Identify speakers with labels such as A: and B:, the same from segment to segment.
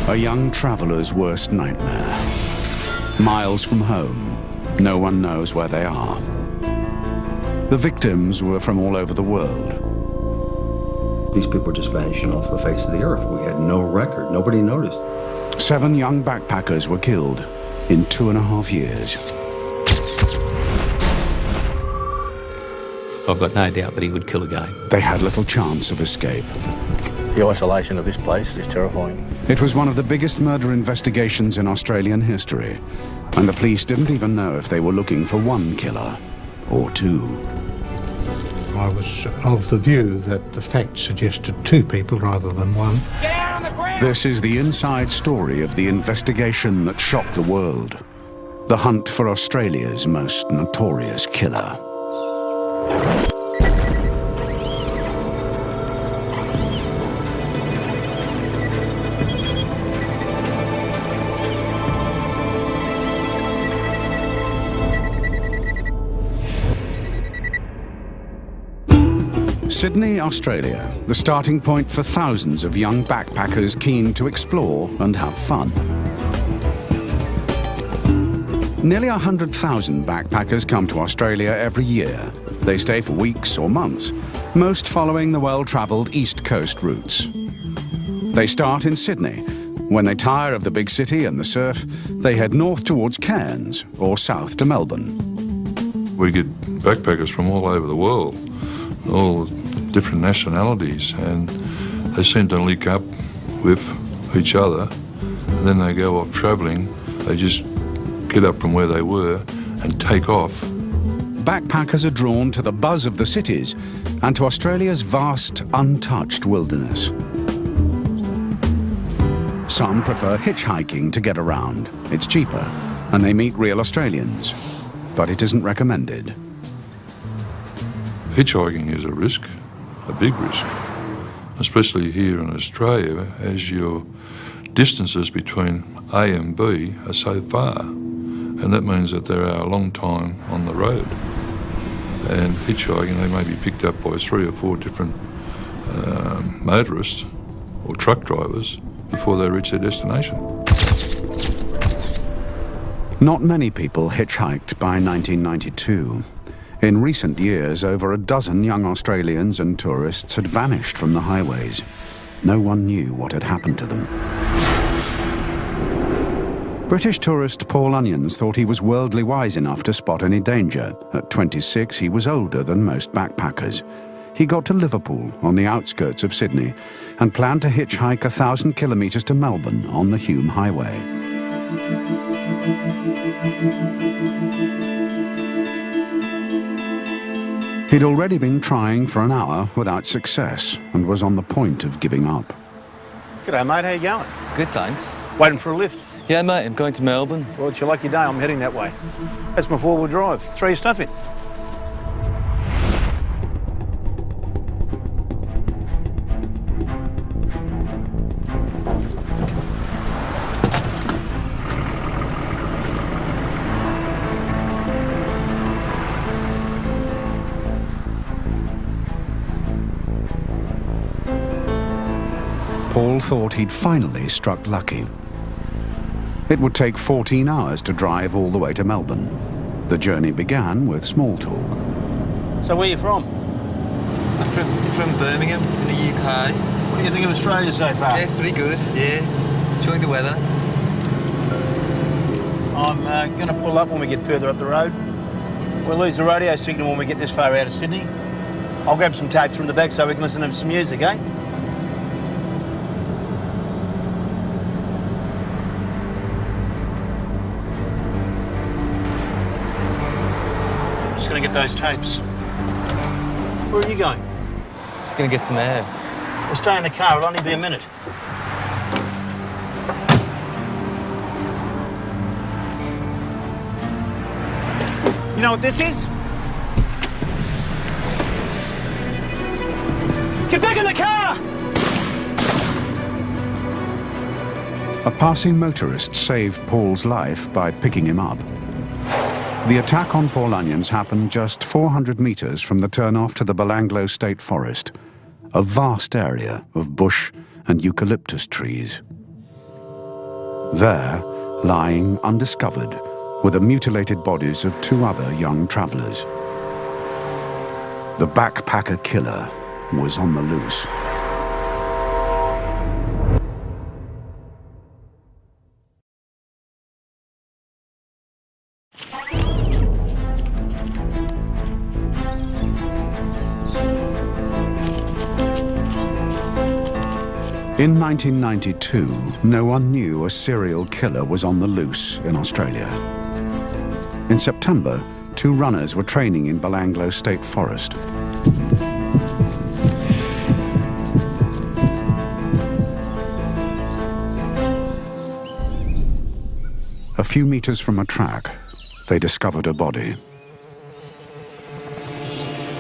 A: A young traveller's worst nightmare. Miles from home, no one knows where they are. The victims were from all over the world.
B: These people were just vanishing off the face of the earth. We had no record. Nobody noticed.
A: 7 young backpackers were killed in 2.5 years.
C: I've got no doubt that he would kill again.
A: They had little chance of escape.
D: The isolation of this place is terrifying.
A: It was one of the biggest murder investigations in Australian history, and the police didn't even know if they were looking for one killer or 2.
E: I was of the view that the facts suggested 2 people rather than 1.
F: Get out on the ground!
A: This is the inside story of the investigation that shocked the world. The hunt for Australia's most notorious killer. Sydney, Australia, the starting point for thousands of young backpackers keen to explore and have fun. Nearly 100,000 backpackers come to Australia every year. They stay for weeks or months, most following the well-travelled East Coast routes. They start in Sydney. When they tire of the big city and the surf, they head north towards Cairns or south to Melbourne.
G: We get backpackers from all over the world, all different nationalities, and they seem to link up with each other, and then they go off travelling. They just get up from where they were and take off.
A: Backpackers are drawn to the buzz of the cities and to Australia's vast, untouched wilderness. Some prefer hitchhiking to get around. It's cheaper, and they meet real Australians, but it isn't recommended.
G: Hitchhiking is a risk, a big risk, especially here in Australia, as your distances between A and B are so far, and that means that there are a long time on the road. And hitchhiking, they may be picked up by 3 or 4 different motorists or truck drivers before they reach their destination.
A: Not many people hitchhiked by 1992. In recent years, over a dozen young Australians and tourists had vanished from the highways. No one knew what had happened to them. British tourist Paul Onions thought he was worldly wise enough to spot any danger. At 26, he was older than most backpackers. He got to Liverpool, on the outskirts of Sydney, and planned to hitchhike 1,000 kilometres to Melbourne on the Hume Highway. He'd already been trying for an hour without success and was on the point of giving up.
H: G'day, mate. How you going?
I: Good, thanks.
H: Waiting for a lift?
I: Yeah, mate, I'm going to Melbourne.
H: Well, it's your lucky day. I'm heading that way. That's my 4-wheel drive. Throw your stuff in.
A: Paul thought he'd finally struck lucky. It would take 14 hours to drive all the way to Melbourne. The journey began with small talk.
H: So where are you from?
I: I'm from Birmingham, in the UK.
H: What do you think of Australia so far?
I: Yeah, it's pretty good, yeah. Enjoying the weather.
H: I'm going to pull up when we get further up the road. We'll lose the radio signal when we get this far out of Sydney. I'll grab some tapes from the back so we can listen to some music, eh? Just going to get those tapes. Where are you going?
I: Just going to get some air.
H: We'll stay in the car. It'll only be a minute. You know what this is? Get back in the car!
A: A passing motorist saved Paul's life by picking him up. The attack on Paul Onions happened just 400 metres from the turnoff to the Belanglo State Forest, a vast area of bush and eucalyptus trees. There, lying undiscovered, were the mutilated bodies of 2 other young travellers. The backpacker killer was on the loose. In 1992, no one knew a serial killer was on the loose in Australia. In September, 2 runners were training in Belanglo State Forest. A few meters from a track, they discovered a body.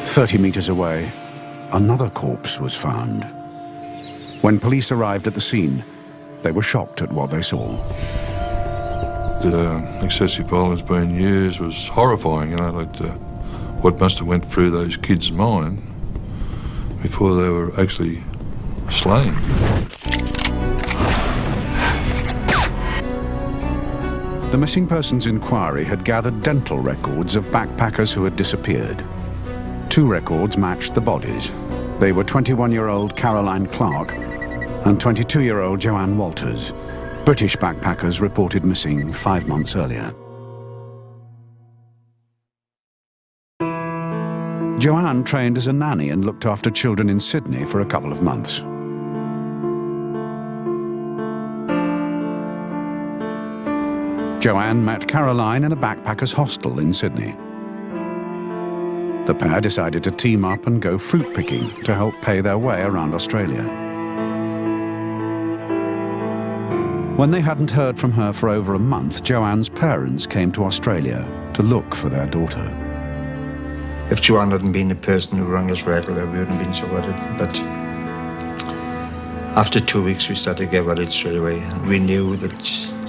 A: 30 meters away, another corpse was found. When police arrived at the scene, they were shocked at what they saw.
G: The excessive violence being used was horrifying, like what must have went through those kids' mind before they were actually slain.
A: The Missing Persons Inquiry had gathered dental records of backpackers who had disappeared. 2 records matched the bodies. They were 21-year-old Caroline Clark and 22-year-old Joanne Walters, British backpackers reported missing 5 months earlier. Joanne trained as a nanny and looked after children in Sydney for a couple of months. Joanne met Caroline in a backpackers' hostel in Sydney. The pair decided to team up and go fruit picking to help pay their way around Australia. When they hadn't heard from her for over a month, Joanne's parents came to Australia to look for their daughter.
F: If Joanne hadn't been the person who rang us regularly, we wouldn't have been so worried. But after 2 weeks, we started to get worried straight away. And we knew that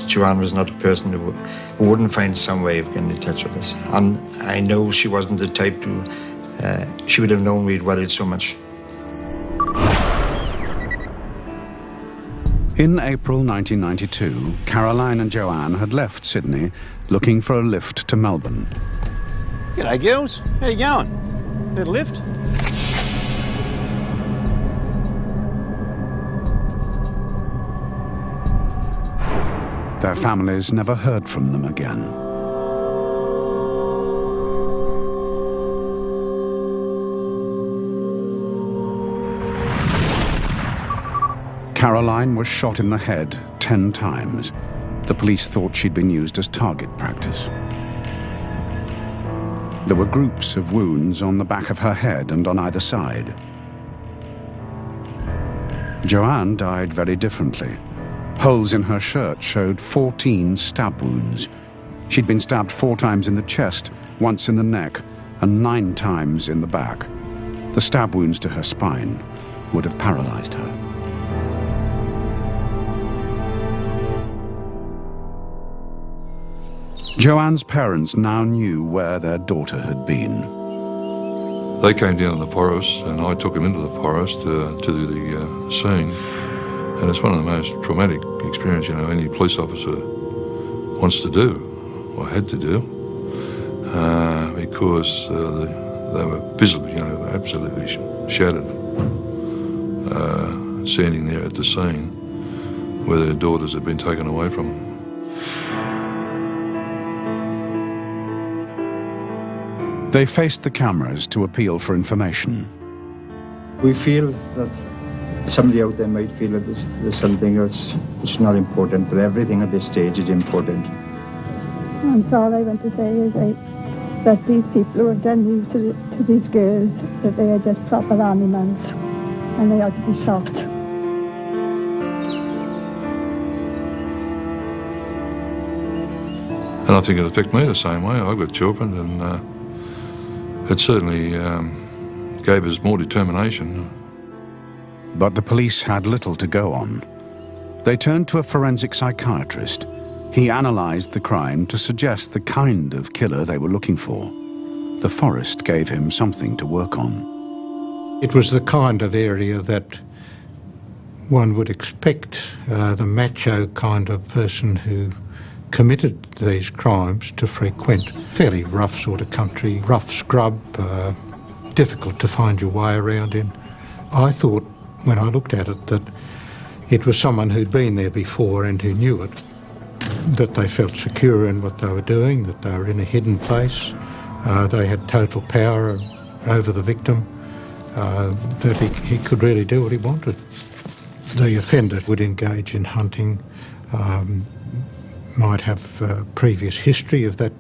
F: Joanne was not a person who wouldn't find some way of getting in touch with us. And I know she wasn't the type to, she would have known we'd worried so much.
A: In April 1992, Caroline and Joanne had left Sydney looking for a lift to Melbourne.
H: G'day, girls. How you going? Need a lift?
A: Their families never heard from them again. Caroline was shot in the head 10 times. The police thought she'd been used as target practice. There were groups of wounds on the back of her head and on either side. Joanne died very differently. Holes in her shirt showed 14 stab wounds. She'd been stabbed 4 times in the chest, once in the neck, and 9 times in the back. The stab wounds to her spine would have paralyzed her. Joanne's parents now knew where their daughter had been.
G: They came down to the forest and I took them into the forest to do the scene. And it's one of the most traumatic experiences, any police officer wants to do, or had to do, because they were visibly, absolutely shattered, standing there at the scene where their daughters had been taken away from them.
A: They faced the cameras to appeal for information.
F: We feel that somebody out there might feel that there's something that's not important, but everything at this stage is important.
J: And all I want to say is that these people who have done these to these girls, that they are just proper animals, and they ought to be shot.
G: And I think it affected me the same way. I've got children, and it certainly gave us more determination.
A: But the police had little to go on. They turned to a forensic psychiatrist. He analysed the crime to suggest the kind of killer they were looking for. The forest gave him something to work on.
E: It was the kind of area that one would expect the macho kind of person who committed these crimes to frequent fairly rough sort of country, rough scrub, difficult to find your way around in. I thought, when I looked at it, that it was someone who'd been there before and who knew it, that they felt secure in what they were doing, that they were in a hidden place, they had total power over the victim, that he could really do what he wanted. The offender would engage in hunting, might have previous history of that,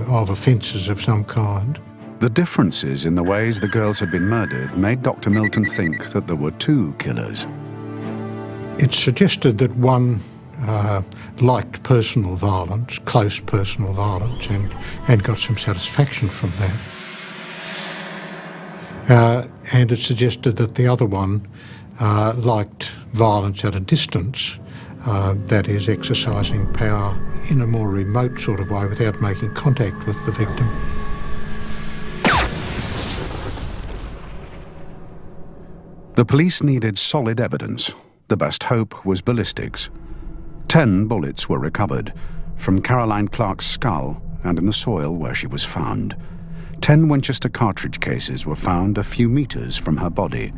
E: of offences of some kind.
A: The differences in the ways the girls had been murdered made Dr. Milton think that there were two killers.
E: It suggested that one liked personal violence, close personal violence, and got some satisfaction from that. And it suggested that the other one liked violence at a distance, that is, exercising power in a more remote sort of way without making contact with the victim.
A: The police needed solid evidence. The best hope was ballistics. 10 bullets were recovered from Caroline Clark's skull and in the soil where she was found. 10 Winchester cartridge cases were found a few meters from her body.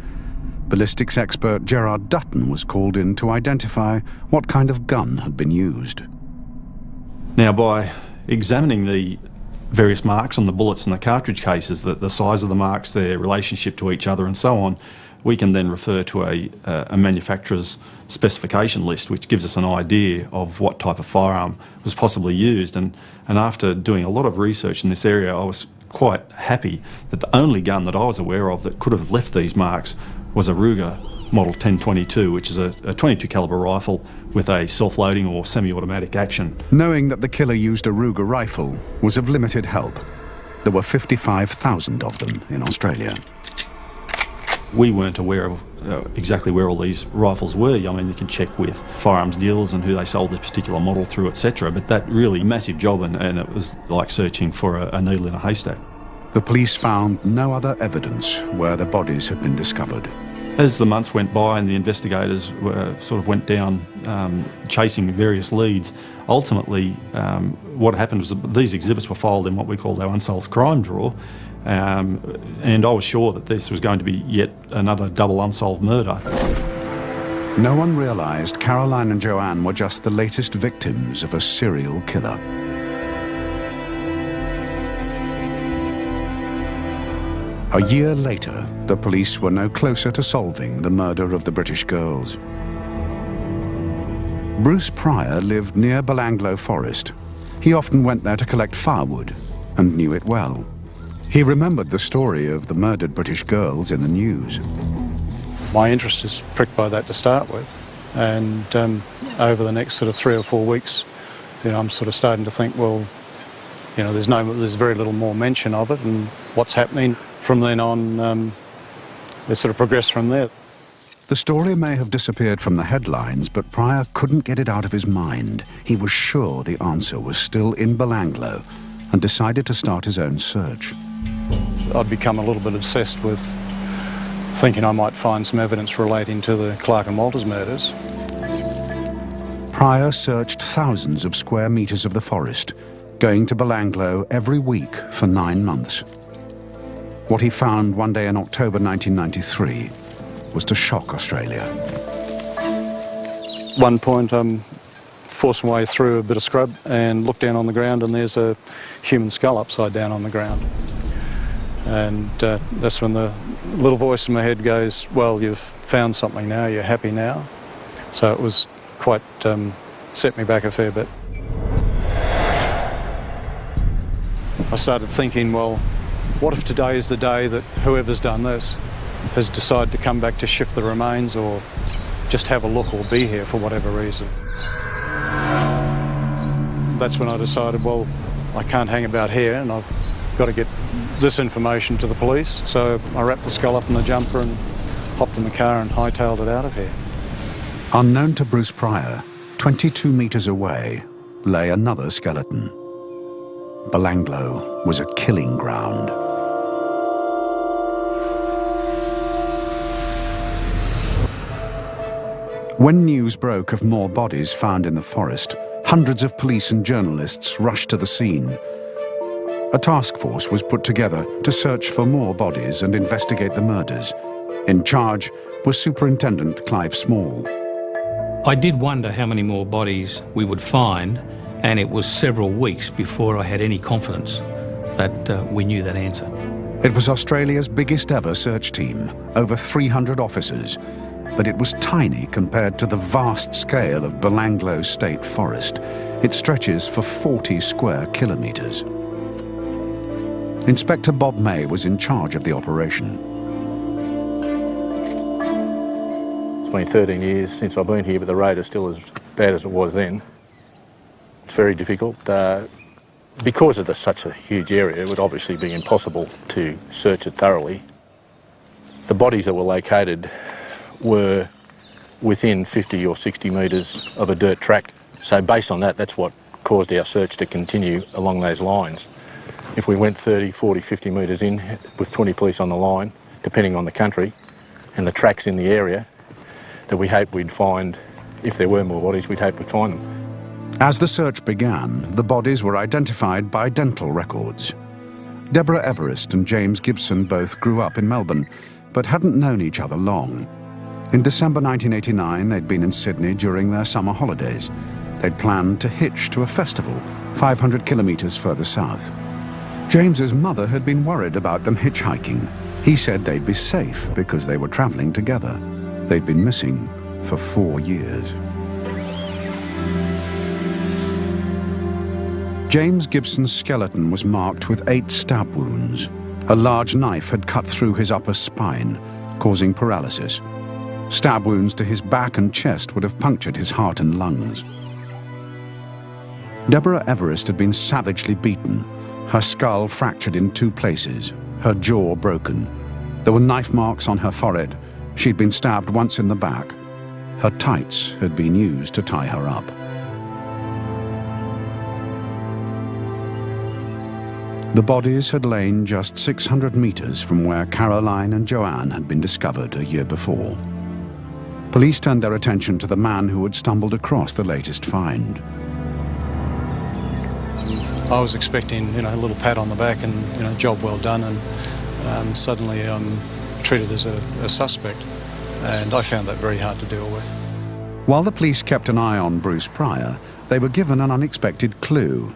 A: Ballistics expert Gerard Dutton was called in to identify what kind of gun had been used.
K: Now, by examining the various marks on the bullets and the cartridge cases, the size of the marks, their relationship to each other and so on, we can then refer to a manufacturer's specification list, which gives us an idea of what type of firearm was possibly used. And after doing a lot of research in this area, I was quite happy that the only gun that I was aware of that could have left these marks was a Ruger Model 1022, which is a .22 caliber rifle with a self-loading or semi-automatic action.
A: Knowing that the killer used a Ruger rifle was of limited help. There were 55,000 of them in Australia.
K: We weren't aware of exactly where all these rifles were. I mean, you can check with firearms dealers and who they sold this particular model through, etc. But that really massive job, and it was like searching for a needle in a haystack.
A: The police found no other evidence where the bodies had been discovered.
K: As the months went by and the investigators sort of went down chasing various leads, ultimately what happened was that these exhibits were filed in what we called our unsolved crime drawer. And I was sure that this was going to be yet another double unsolved murder.
A: No one realised Caroline and Joanne were just the latest victims of a serial killer. A year later, the police were no closer to solving the murder of the British girls. Bruce Pryor lived near Belanglo Forest. He often went there to collect firewood and knew it well. He remembered the story of the murdered British girls in the news.
D: My interest is pricked by that to start with, and over the next sort of 3 or 4 weeks, I'm sort of starting to think, well, there's very little more mention of it, and what's happening from then on, they sort of progressed from there.
A: The story may have disappeared from the headlines, but Pryor couldn't get it out of his mind. He was sure the answer was still in Belanglo and decided to start his own search.
D: I'd become a little bit obsessed with thinking I might find some evidence relating to the Clark and Walters murders.
A: Pryor searched thousands of square metres of the forest, going to Belanglo every week for 9 months. What he found one day in October 1993 was to shock Australia.
D: At one point, I'm forcing my way through a bit of scrub and look down on the ground, and there's a human skull upside down on the ground. And that's when the little voice in my head goes, well, you've found something now, you're happy now. So it was quite, set me back a fair bit. I started thinking, well, what if today is the day that whoever's done this has decided to come back to shift the remains or just have a look or be here for whatever reason. That's when I decided, well, I can't hang about here and I've got to get this information to the police. So I wrapped the skull up in the jumper and hopped in the car and hightailed it out of here.
A: Unknown to Bruce Pryor, 22 metres away lay another skeleton. Belanglo was a killing ground. When news broke of more bodies found in the forest, hundreds of police and journalists rushed to the scene. A task force was put together to search for more bodies and investigate the murders. In charge was Superintendent Clive Small.
C: I did wonder how many more bodies we would find, and it was several weeks before I had any confidence that we knew that answer.
A: It was Australia's biggest ever search team, over 300 officers, but it was tiny compared to the vast scale of Belanglo State Forest. It stretches for 40 square kilometres. Inspector Bob May was in charge of the operation.
L: It's been 13 years since I've been here, but the road is still as bad as it was then. It's very difficult. Because of such a huge area, it would obviously be impossible to search it thoroughly. The bodies that were located were within 50 or 60 metres of a dirt track. So based on that, that's what caused our search to continue along those lines. If we went 30, 40, 50 metres in with 20 police on the line, depending on the country and the tracks in the area, that we hoped we'd find, if there were more bodies, we'd hope we'd find them.
A: As the search began, the bodies were identified by dental records. Deborah Everest and James Gibson both grew up in Melbourne, but hadn't known each other long. In December 1989, they'd been in Sydney during their summer holidays. They'd planned to hitch to a festival 500 kilometres further south. James's mother had been worried about them hitchhiking. He said they'd be safe because they were travelling together. They'd been missing for 4 years. James Gibson's skeleton was marked with 8 stab wounds. A large knife had cut through his upper spine, causing paralysis. Stab wounds to his back and chest would have punctured his heart and lungs. Deborah Everest had been savagely beaten, her skull fractured in 2 places, her jaw broken. There were knife marks on her forehead. She'd been stabbed once in the back. Her tights had been used to tie her up. The bodies had lain just 600 metres from where Caroline and Joanne had been discovered a year before. Police turned their attention to the man who had stumbled across the latest find.
D: I was expecting, a little pat on the back and, job well done, and suddenly I'm treated as a suspect, and I found that very hard to deal with.
A: While the police kept an eye on Bruce Pryor, they were given an unexpected clue.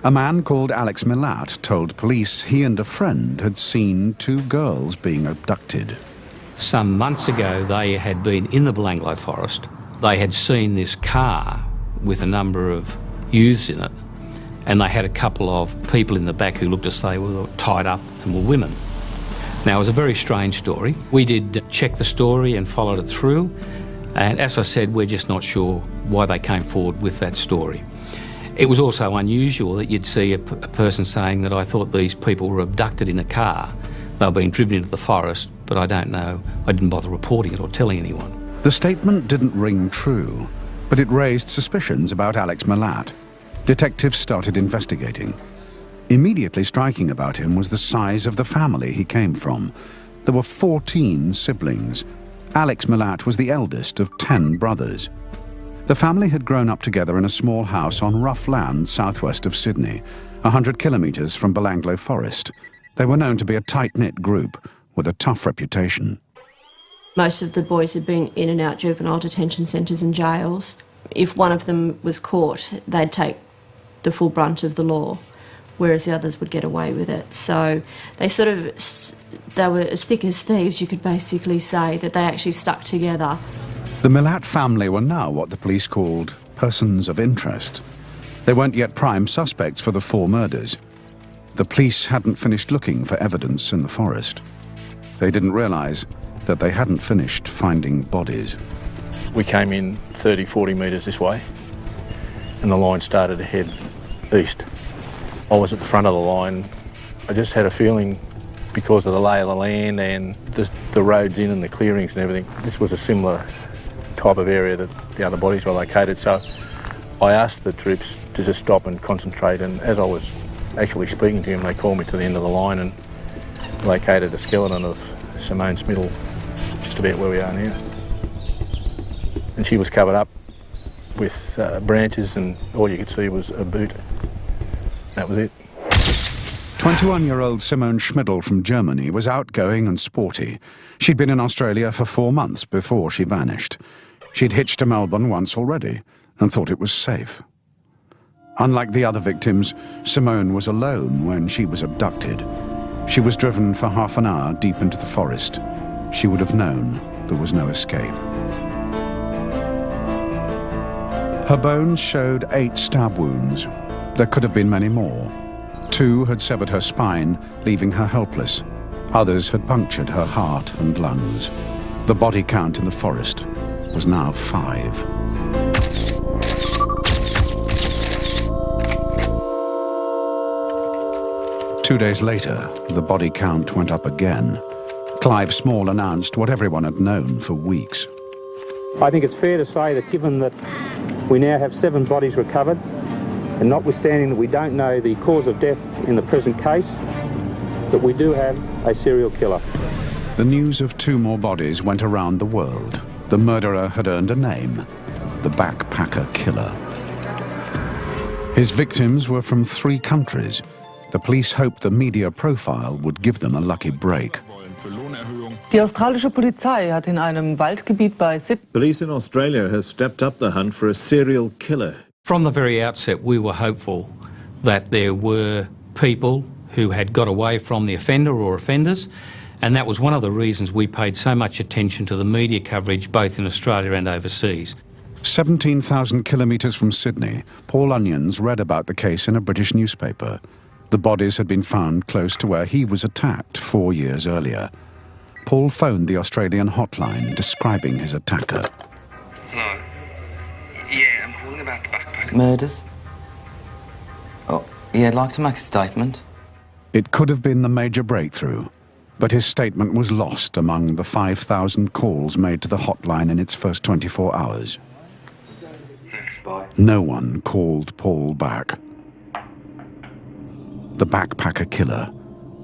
A: A man called Alex Milat told police he and a friend had seen 2 girls being abducted.
C: Some months ago, they had been in the Belanglo forest. They had seen this car with a number of youths in it, and they had a couple of people in the back who looked as though they were tied up and were women. Now, it was a very strange story. We did check the story and followed it through, and as I said, we're just not sure why they came forward with that story. It was also unusual that you'd see a person saying that I thought these people were abducted in a car. They were being driven into the forest, but I don't know. I didn't bother reporting it or telling anyone.
A: The statement didn't ring true, but it raised suspicions about Alex Milat. Detectives started investigating. Immediately striking about him was the size of the family he came from. There were 14 siblings. Alex Milat was the eldest of 10 brothers. The family had grown up together in a small house on rough land southwest of Sydney, 100 kilometres from Belanglo Forest. They were known to be a tight-knit group with a tough reputation.
M: Most of the boys had been in and out juvenile detention centres and jails. If one of them was caught, they'd take the full brunt of the law, whereas the others would get away with it. So they were as thick as thieves, you could basically say, that they actually stuck together.
A: The Milat family were now what the police called persons of interest. They weren't yet prime suspects for the 4 murders. The police hadn't finished looking for evidence in the forest. They didn't realise that they hadn't finished finding bodies.
L: We came in 30, 40 metres this way, and the line started to head east. I was at the front of the line. I just had a feeling, because of the lay of the land and the roads in and the clearings and everything, this was a similar type of area that the other bodies were located. So I asked the troops to just stop and concentrate, and as I was actually speaking to him, they called me to the end of the line and located a skeleton of Simone Smittle, just about where we are now. and she was covered up with branches, and all you could see was a boot. That was it.
A: 21-year-old Simone Schmidl from Germany was outgoing and sporty. She'd been in Australia for 4 months before she vanished. She'd hitched to Melbourne once already and thought it was safe. Unlike the other victims, Simone was alone when she was abducted. She was driven for half an hour deep into the forest. She would have known there was no escape. Her bones showed 8 stab wounds. There could have been many more. 2 had severed her spine, leaving her helpless. Others had punctured her heart and lungs. The body count in the forest was now 5. Two days later, the body count went up again. Clive Small announced what everyone had known for weeks.
N: I think it's fair to say that given that we now have 7 bodies recovered, and notwithstanding that we don't know the cause of death in the present case, that we do have a serial killer.
A: The news of 2 more bodies went around the world. The murderer had earned a name, the backpacker killer. His victims were from 3 countries. The police hoped the media profile would give them a lucky break.
O: Die australische Polizei hat in einem Waldgebiet bei Sydney.
P: Police in Australia has stepped up the hunt for a serial killer.
C: From the very outset, we were hopeful that there were people who had got away from the offender or offenders, and that was one of the reasons we paid so much attention to the media coverage both in Australia and overseas.
A: 17,000 kilometres from Sydney, Paul Onions read about the case in a British newspaper. The bodies had been found close to where he was attacked 4 years earlier. Paul phoned the Australian hotline describing his attacker.
Q: Hello. Yeah, I'm calling about the backpack.
R: Murders? Oh, yeah, I'd like to make a statement.
A: It could have been the major breakthrough, but his statement was lost among the 5,000 calls made to the hotline in its first 24 hours.
Q: Thanks, bye.
A: No one called Paul back. The backpacker killer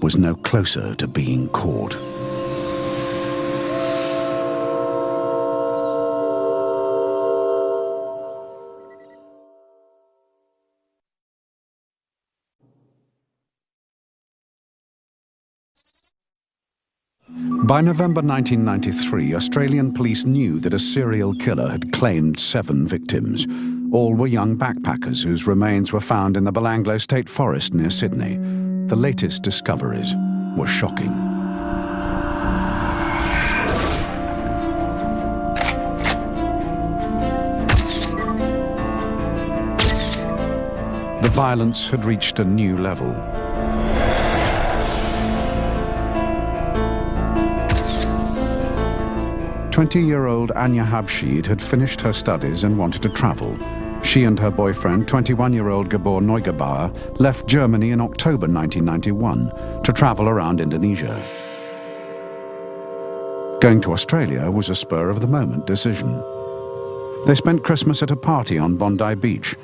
A: was no closer to being caught. By November 1993, Australian police knew that a serial killer had claimed 7 victims. All were young backpackers whose remains were found in the Belanglo State Forest near Sydney. The latest discoveries were shocking. The violence had reached a new level. "20-year-old Anya Habshid had finished her studies and wanted to travel. She and her boyfriend, 21-year-old Gabor Neugebauer, left Germany in October 1991 to travel around Indonesia. Going to Australia was a spur-of-the-moment decision. They spent Christmas at a party on Bondi Beach.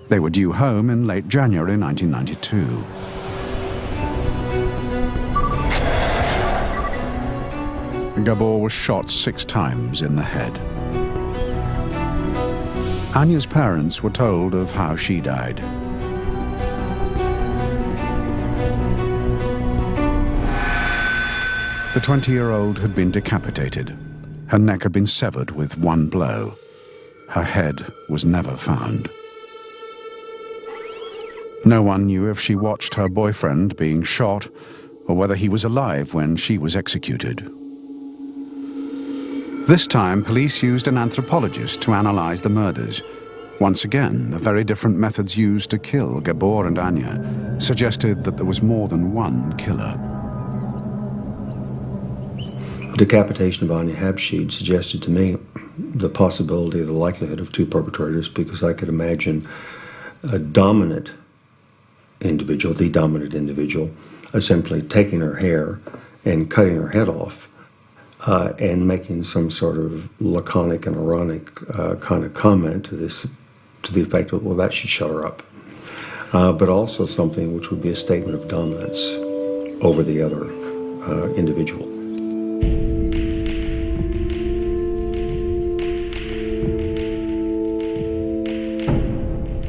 A: They were due home in late January 1992. Gabor was shot 6 times in the head. Anya's parents were told of how she died. The 20-year-old had been decapitated. Her neck had been severed with one blow. Her head was never found. No one knew if she watched her boyfriend being shot or whether he was alive when she was executed. This time, police used an anthropologist to analyze the murders. Once again, the very different methods used to kill Gabor and Anya suggested that there was more than one killer.
B: Decapitation of Anya Habshid suggested to me the possibility, the likelihood of 2 perpetrators, because I could imagine a dominant individual, the dominant individual, simply taking her hair and cutting her head off. And making some sort of laconic and ironic kind of comment to the effect of, well, that should shut her up. But also something which would be a statement of dominance over the other individual.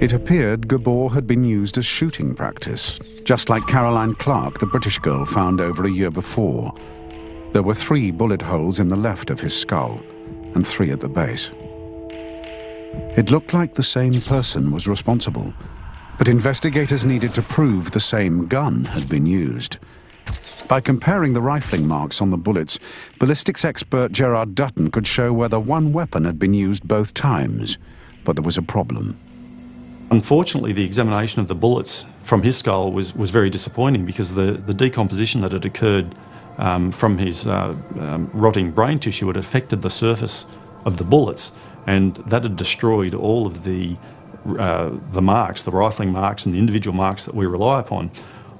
A: It appeared Gabor had been used as shooting practice, just like Caroline Clark, the British girl found over a year before. There were 3 bullet holes in the left of his skull and 3 at the base. It looked like the same person was responsible, but investigators needed to prove the same gun had been used. By comparing the rifling marks on the bullets, ballistics expert Gerard Dutton could show whether one weapon had been used both times, but there was a problem.
K: Unfortunately, the examination of the bullets from his skull was very disappointing because the decomposition that had occurred from his rotting brain tissue had affected the surface of the bullets, and that had destroyed all of the marks, the rifling marks and the individual marks that we rely upon.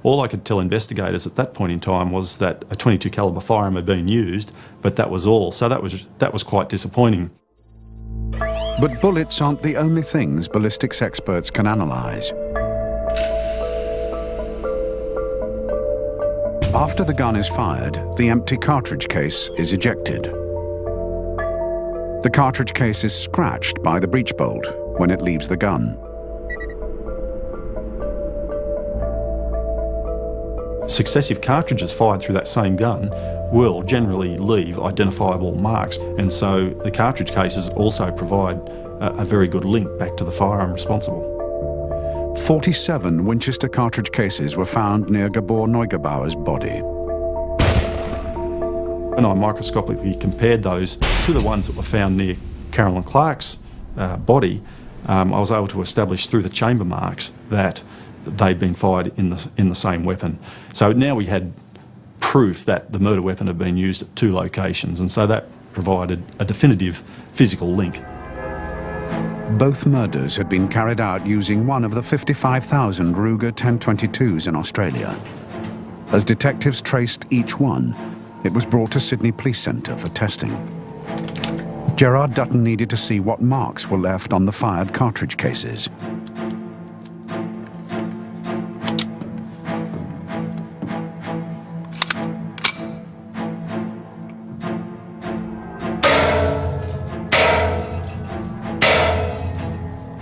K: All I could tell investigators at that point in time was that a .22 calibre firearm had been used, but that was all. So that was quite disappointing.
A: But bullets aren't the only things ballistics experts can analyse. After the gun is fired, the empty cartridge case is ejected. The cartridge case is scratched by the breech bolt when it leaves the gun.
K: Successive cartridges fired through that same gun will generally leave identifiable marks, and so the cartridge cases also provide a very good link back to the firearm responsible.
A: 47 Winchester cartridge cases were found near Gabor Neugebauer's body.
K: When I microscopically compared those to the ones that were found near Caroline Clark's body, I was able to establish through the chamber marks that they'd been fired in the same weapon. So now we had proof that the murder weapon had been used at 2 locations, and so that provided a definitive physical link.
A: Both murders had been carried out using one of the 55,000 Ruger 1022s in Australia. As detectives traced each one, it was brought to Sydney Police Centre for testing. Gerard Dutton needed to see what marks were left on the fired cartridge cases.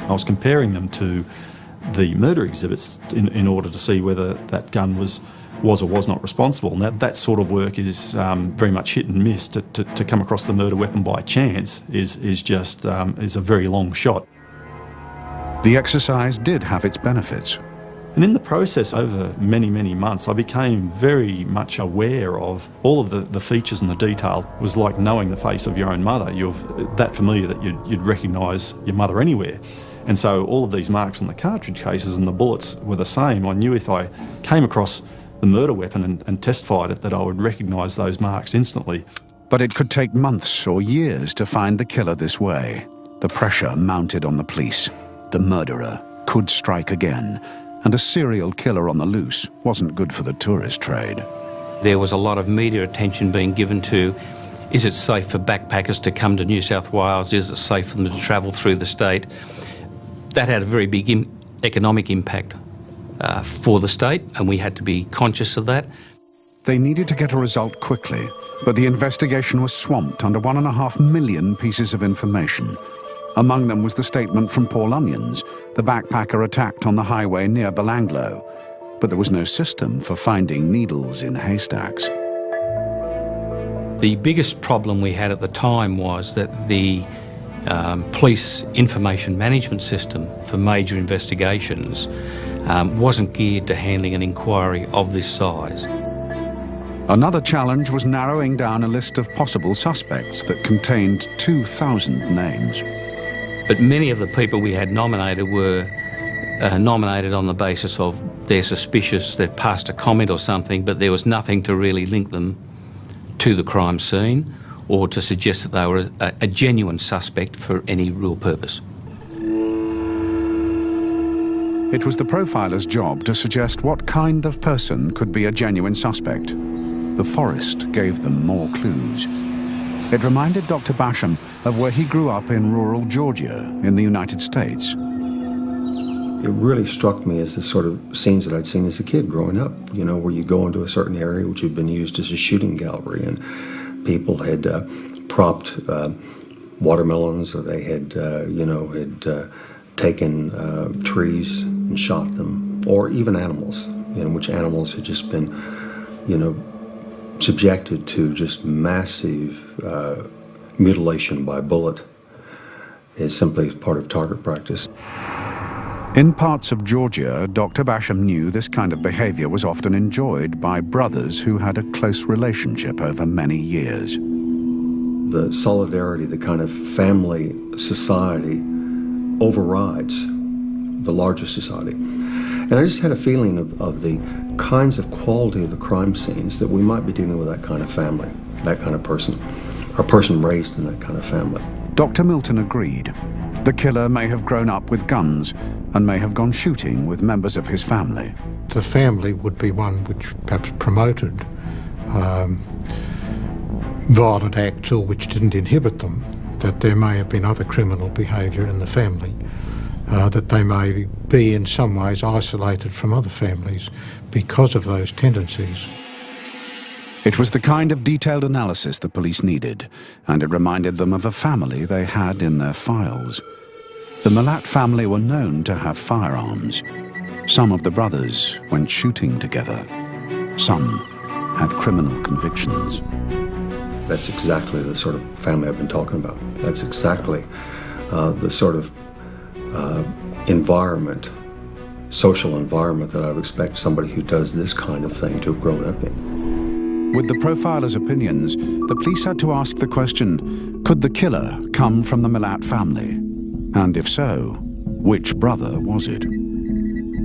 K: I was comparing them to the murder exhibits in order to see whether that gun was or was not responsible. Now, that sort of work is very much hit and miss. To come across the murder weapon by chance is a very long shot.
A: The exercise did have its benefits.
K: And in the process, over many, many months, I became very much aware of all of the features and the detail. It was like knowing the face of your own mother. You're that familiar that you'd recognise your mother anywhere. And so all of these marks on the cartridge cases and the bullets were the same. I knew if I came across the murder weapon and testified it, that I would recognise those marks instantly.
A: But it could take months or years to find the killer this way. The pressure mounted on the police. The murderer could strike again, and a serial killer on the loose wasn't good for the tourist trade.
C: There was a lot of media attention being given to, is it safe for backpackers to come to New South Wales? Is it safe for them to travel through the state? That had a very big economic impact for the state, and we had to be conscious of that.
A: They needed to get a result quickly, but the investigation was swamped under 1.5 million pieces of information. Among them was the statement from Paul Onions, the backpacker attacked on the highway near Belanglo. But there was no system for finding needles in haystacks.
C: The biggest problem we had at the time was that the police information management system for major investigations wasn't geared to handling an inquiry of this size.
A: Another challenge was narrowing down a list of possible suspects that contained 2,000 names.
C: But many of the people we had nominated were nominated on the basis of they're suspicious, they've passed a comment or something, but there was nothing to really link them to the crime scene or to suggest that they were a genuine suspect for any real purpose.
A: It was the profiler's job to suggest what kind of person could be a genuine suspect. The forest gave them more clues. It reminded Dr. Basham of where he grew up in rural Georgia in the United States.
B: It really struck me as the sort of scenes that I'd seen as a kid growing up, you know, where you go into a certain area which had been used as a shooting gallery, and people had propped watermelons, or they had, taken trees and shot them, or even animals, which animals had just been, subjected to just massive mutilation by bullet, is simply part of target practice.
A: In parts of Georgia, Dr. Basham knew this kind of behavior was often enjoyed by brothers who had a close relationship over many years.
B: The solidarity, the kind of family society overrides the larger society. And I just had a feeling of the kinds of quality of the crime scenes that we might be dealing with that kind of family, that kind of person, or a person raised in that kind of family.
A: Dr. Milton agreed. The killer may have grown up with guns and may have gone shooting with members of his family.
E: The family would be one which perhaps promoted violent acts or which didn't inhibit them, that there may have been other criminal behaviour in the family, that they may be in some ways isolated from other families because of those tendencies.
A: It was the kind of detailed analysis the police needed, and it reminded them of a family they had in their files. The Milat family were known to have firearms. Some of the brothers went shooting together. Some had criminal convictions.
B: That's exactly the sort of family I've been talking about. That's exactly the sort of environment, social environment that I would expect somebody who does this kind of thing to have grown up in.
A: With the profiler's opinions, the police had to ask the question, could the killer come from the Milat family? And if so, which brother was it?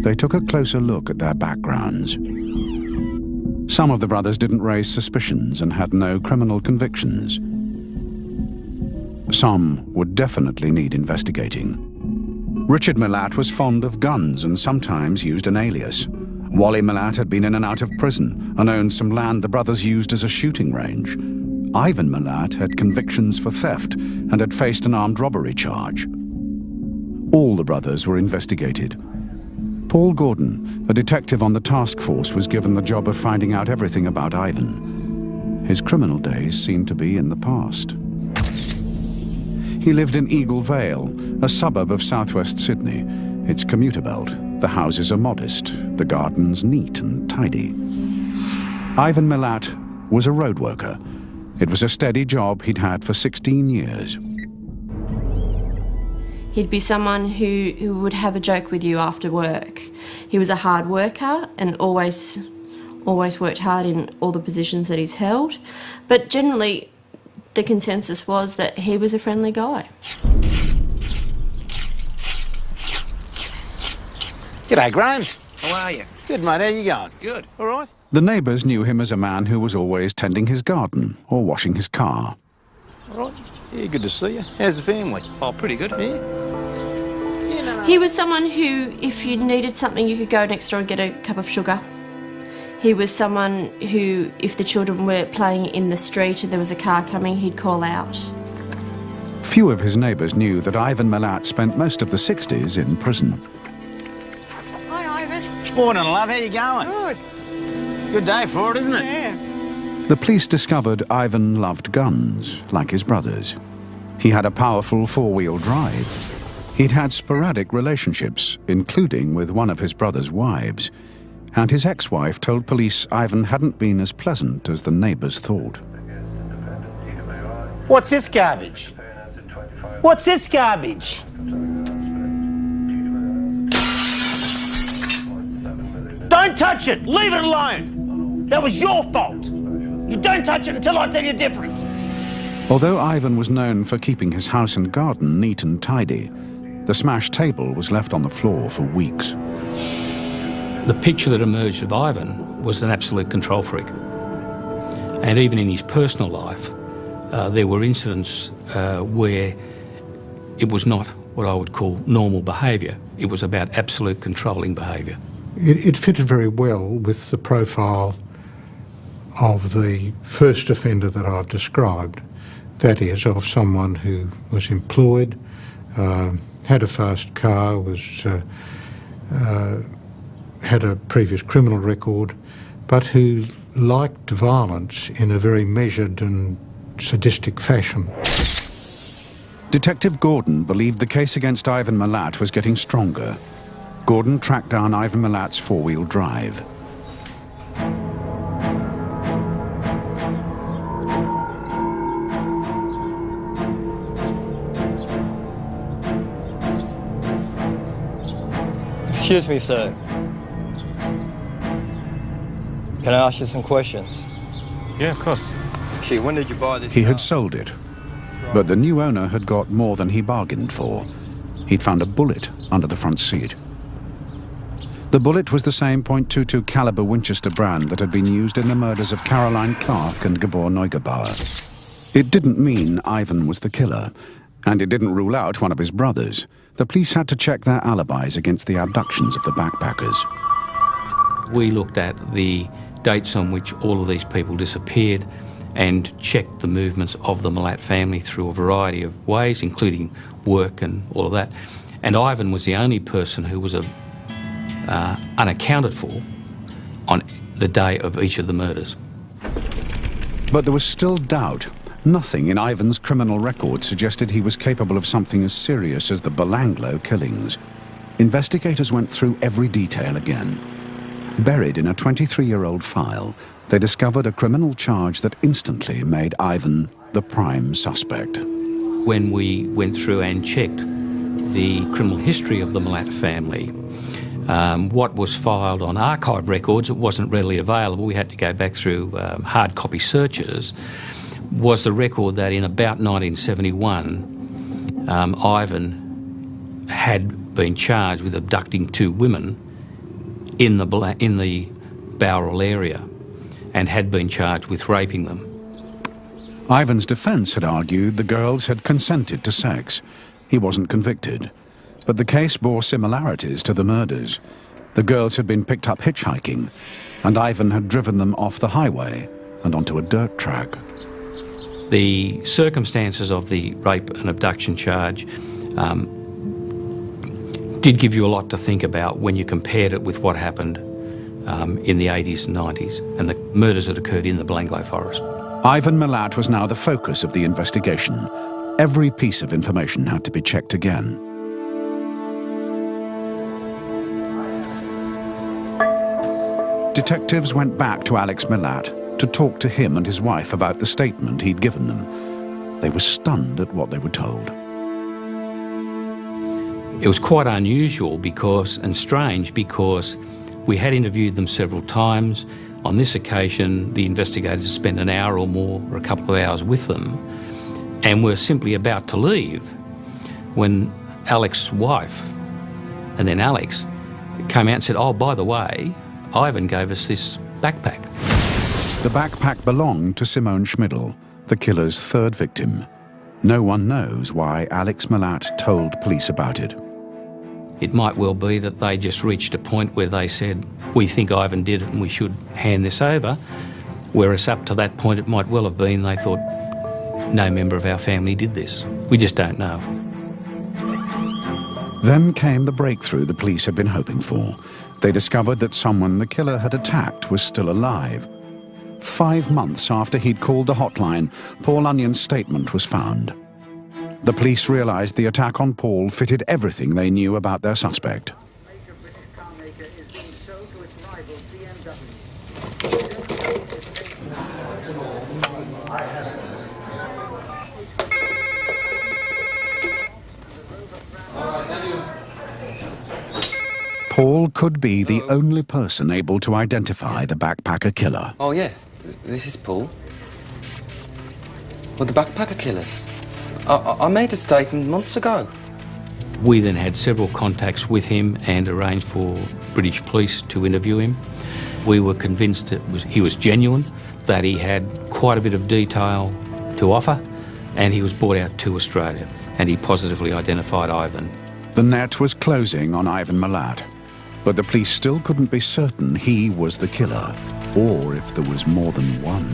A: They took a closer look at their backgrounds. Some of the brothers didn't raise suspicions and had no criminal convictions. Some would definitely need investigating. Richard Milat was fond of guns and sometimes used an alias. Wally Milat had been in and out of prison and owned some land the brothers used as a shooting range. Ivan Milat had convictions for theft and had faced an armed robbery charge. All the brothers were investigated. Paul Gordon, a detective on the task force, was given the job of finding out everything about Ivan. His criminal days seemed to be in the past. He lived in Eagle Vale, a suburb of southwest Sydney. It's commuter belt. The houses are modest, the gardens neat and tidy. Ivan Milat was a road worker. It was a steady job he'd had for 16 years.
M: He'd be someone who would have a joke with you after work. He was a hard worker and always worked hard in all the positions that he's held. But generally, the consensus was that he was a friendly guy.
H: G'day, Graham.
R: How are you?
H: Good, mate. How you going?
R: Good.
H: All right?
A: The neighbours knew him as a man who was always tending his garden or washing his car.
H: All right. Yeah, good to see you. How's the family?
R: Oh, pretty good.
H: Yeah?
M: He was someone who, if you needed something, you could go next door and get a cup of sugar. He was someone who, if the children were playing in the street and there was a car coming, he'd call out.
A: Few of his neighbours knew that Ivan Milat spent most of the 60s in prison.
H: Hi, Ivan. Morning, love. How you going? Good. Good day for it, isn't it?
R: Yeah.
A: The police discovered Ivan loved guns, like his brothers. He had a powerful four-wheel drive. He'd had sporadic relationships, including with one of his brother's wives. And his ex-wife told police Ivan hadn't been as pleasant as the neighbours thought.
H: What's this garbage? What's this garbage? Don't touch it! Leave it alone! That was your fault! You don't touch it until I tell you different!
A: Although Ivan was known for keeping his house and garden neat and tidy, the smashed table was left on the floor for weeks.
C: The picture that emerged of Ivan was an absolute control freak. And even in his personal life, there were incidents where it was not what I would call normal behaviour. It was about absolute controlling behaviour.
E: It fitted very well with the profile of the first offender that I've described. That is, of someone who was employed, had a fast car, had a previous criminal record, but who liked violence in a very measured and sadistic fashion.
A: Detective Gordon believed the case against Ivan Milat was getting stronger. Gordon tracked down Ivan Milat's four-wheel drive.
S: Excuse me, sir. Can I ask you some questions?
L: Yeah, of course.
S: Actually, when did you buy this
A: He
S: car?
A: had sold it, but the new owner had got more than he bargained for. He'd found a bullet under the front seat. The bullet was the same .22 caliber Winchester brand that had been used in the murders of Caroline Clark and Gabor Neugebauer. It didn't mean Ivan was the killer, and it didn't rule out one of his brothers. The police had to check their alibis against the abductions of the backpackers.
C: We looked at the dates on which all of these people disappeared and checked the movements of the Milat family through a variety of ways, including work and all of that. And Ivan was the only person who was unaccounted for on the day of each of the murders.
A: But there was still doubt. Nothing in Ivan's criminal record suggested he was capable of something as serious as the Belanglo killings. Investigators went through every detail again. Buried in a 23-year-old file, they discovered a criminal charge that instantly made Ivan the prime suspect.
C: When we went through and checked the criminal history of the Milat family, what was filed on archive records, it wasn't readily available, we had to go back through hard copy searches, was the record that in about 1971, Ivan had been charged with abducting two women in the Bowral area and had been charged with raping them.
A: Ivan's defence had argued the girls had consented to sex. He wasn't convicted. But the case bore similarities to the murders. The girls had been picked up hitchhiking, and Ivan had driven them off the highway and onto a dirt track.
C: The circumstances of the rape and abduction charge did give you a lot to think about when you compared it with what happened in the 80s and 90s and the murders that occurred in the Belanglo forest.
A: Ivan Milat was now the focus of the investigation. Every piece of information had to be checked again. Detectives went back to Alex Milat to talk to him and his wife about the statement he'd given them. They were stunned at what they were told.
C: It was quite unusual and strange because we had interviewed them several times. On this occasion, the investigators spent an hour or more or a couple of hours with them and were simply about to leave when Alex's wife and then Alex came out and said, "Oh, by the way, Ivan gave us this backpack."
A: The backpack belonged to Simone Schmidl, the killer's third victim. No one knows why Alex Milat told police about it.
C: It might well be that they just reached a point where they said, "We think Ivan did it and we should hand this over," whereas up to that point it might well have been they thought, "No member of our family did this." We just don't know.
A: Then came the breakthrough the police had been hoping for. They discovered that someone the killer had attacked was still alive. 5 months after he'd called the hotline, Paul Onion's statement was found. The police realised the attack on Paul fitted everything they knew about their suspect. Paul could be the only person able to identify the backpacker killer.
R: Oh, yeah. This is Paul. Well, the backpacker killers. I made a statement months ago.
C: We then had several contacts with him and arranged for British police to interview him. We were convinced that he was genuine, that he had quite a bit of detail to offer, and he was brought out to Australia, and he positively identified Ivan.
A: The net was closing on Ivan Milat, but the police still couldn't be certain he was the killer, or if there was more than one.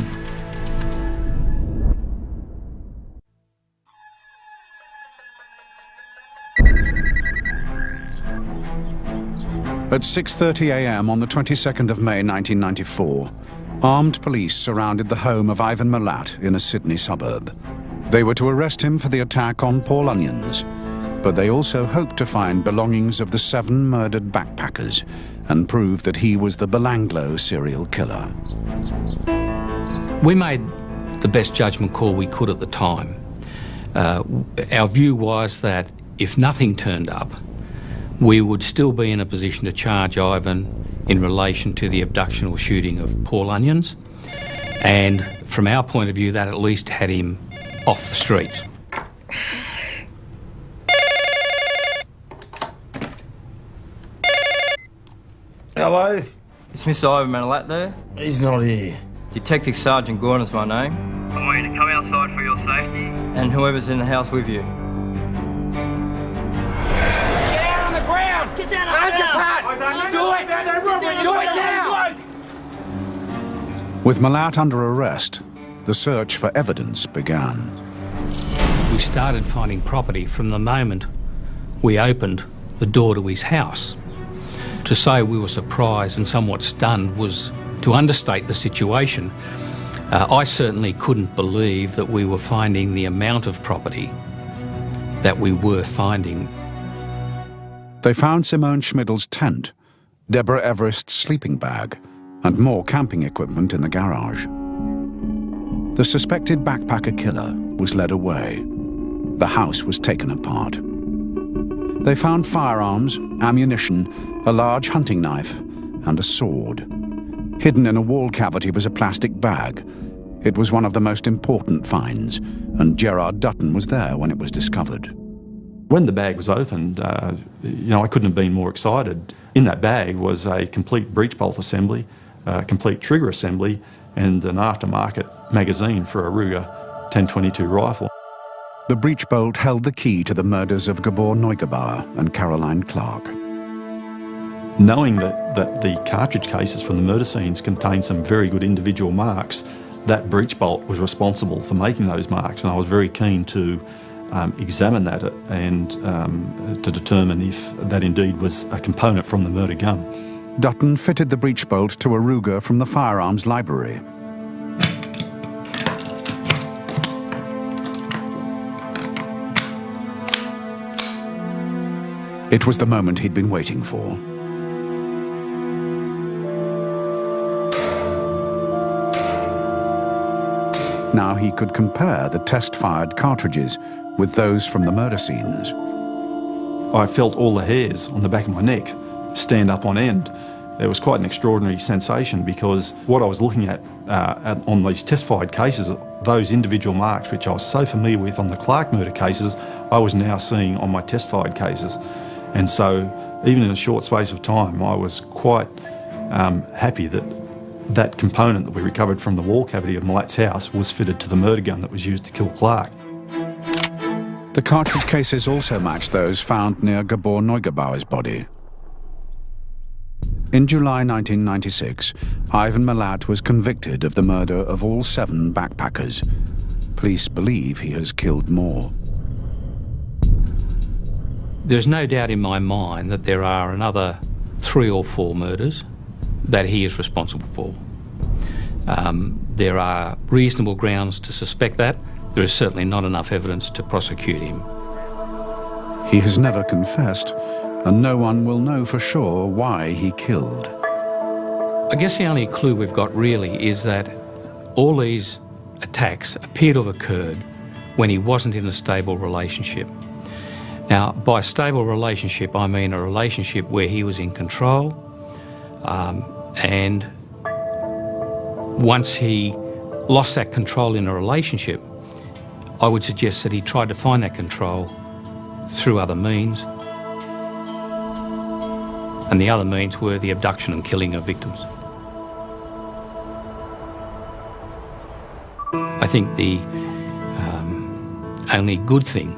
A: At 6:30 a.m. on the 22nd of May 1994, armed police surrounded the home of Ivan Milat in a Sydney suburb. They were to arrest him for the attack on Paul Onions, but they also hoped to find belongings of the 7 murdered backpackers and prove that he was the Belanglo serial killer.
C: We made the best judgment call we could at the time. Our view was that if nothing turned up, we would still be in a position to charge Ivan in relation to the abduction or shooting of Paul Onions, and from our point of view, that at least had him off the streets.
S: Hello? Is Mr. Ivan Milat there?
H: He's not here.
S: Detective Sergeant Gordon's my name.
Q: I want you to come outside for your safety.
S: And whoever's in the house with you.
Q: Get down on the ground! Get down on the ground! Do it! Do it now!
A: With Milat under arrest, the search for evidence began.
C: We started finding property from the moment we opened the door to his house. To say we were surprised and somewhat stunned was to understate the situation. I certainly couldn't believe that we were finding the amount of property that we were finding.
A: They found Simone Schmidl's tent, Deborah Everest's sleeping bag, and more camping equipment in the garage. The suspected backpacker killer was led away. The house was taken apart. They found firearms, ammunition, a large hunting knife, and a sword. Hidden in a wall cavity was a plastic bag. It was one of the most important finds, and Gerard Dutton was there when it was discovered.
K: When the bag was opened, I couldn't have been more excited. In that bag was a complete breech bolt assembly, a complete trigger assembly, and an aftermarket magazine for a Ruger 10-22 rifle.
A: The breech bolt held the key to the murders of Gabor Neugebauer and Caroline Clark.
K: Knowing that the cartridge cases from the murder scenes contained some very good individual marks, that breech bolt was responsible for making those marks, and I was very keen to examine that and to determine if that indeed was a component from the murder gun.
A: Dutton fitted the breech bolt to a Ruger from the firearms library. It was the moment he'd been waiting for. Now he could compare the test-fired cartridges with those from the murder scenes.
K: I felt all the hairs on the back of my neck stand up on end. It was quite an extraordinary sensation because what I was looking at on these test-fired cases, those individual marks which I was so familiar with on the Clark murder cases, I was now seeing on my test-fired cases. And so, even in a short space of time, I was quite happy that that component that we recovered from the wall cavity of Milat's house was fitted to the murder gun that was used to kill Clark.
A: The cartridge cases also matched those found near Gabor Neugebauer's body. In July 1996, Ivan Milat was convicted of the murder of all 7 backpackers. Police believe he has killed more.
C: There's no doubt in my mind that there are another 3 or 4 murders that he is responsible for. There are reasonable grounds to suspect that. There is certainly not enough evidence to prosecute him.
A: He has never confessed, and no one will know for sure why he killed.
C: I guess the only clue we've got really is that all these attacks appear to have occurred when he wasn't in a stable relationship. Now, by stable relationship, I mean a relationship where he was in control, and once he lost that control in a relationship, I would suggest that he tried to find that control through other means, and the other means were the abduction and killing of victims. I think the only good thing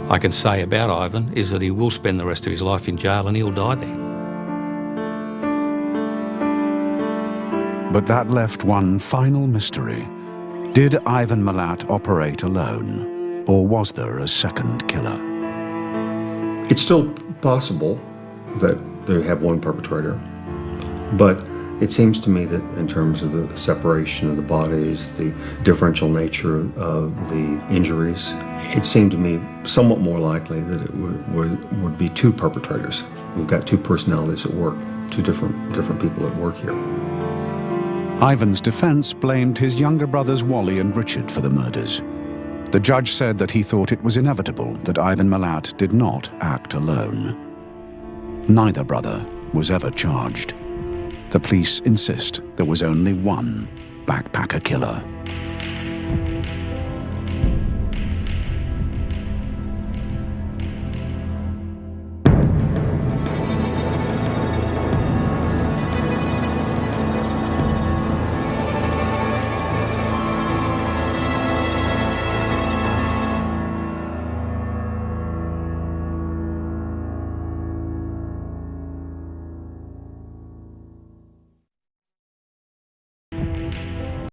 C: I can say about Ivan is that he will spend the rest of his life in jail and he'll die there.
A: But that left one final mystery. Did Ivan Milat operate alone, or was there a second killer?
B: It's still possible that they have one perpetrator, but It seems to me that in terms of the separation of the bodies, the differential nature of the injuries, it seemed to me somewhat more likely that it would be two perpetrators. We've got two personalities at work, two different people at work here.
A: Ivan's defense blamed his younger brothers Wally and Richard for the murders. The judge said that he thought it was inevitable that Ivan Milat did not act alone. Neither brother was ever charged. The police insist there was only one backpacker killer.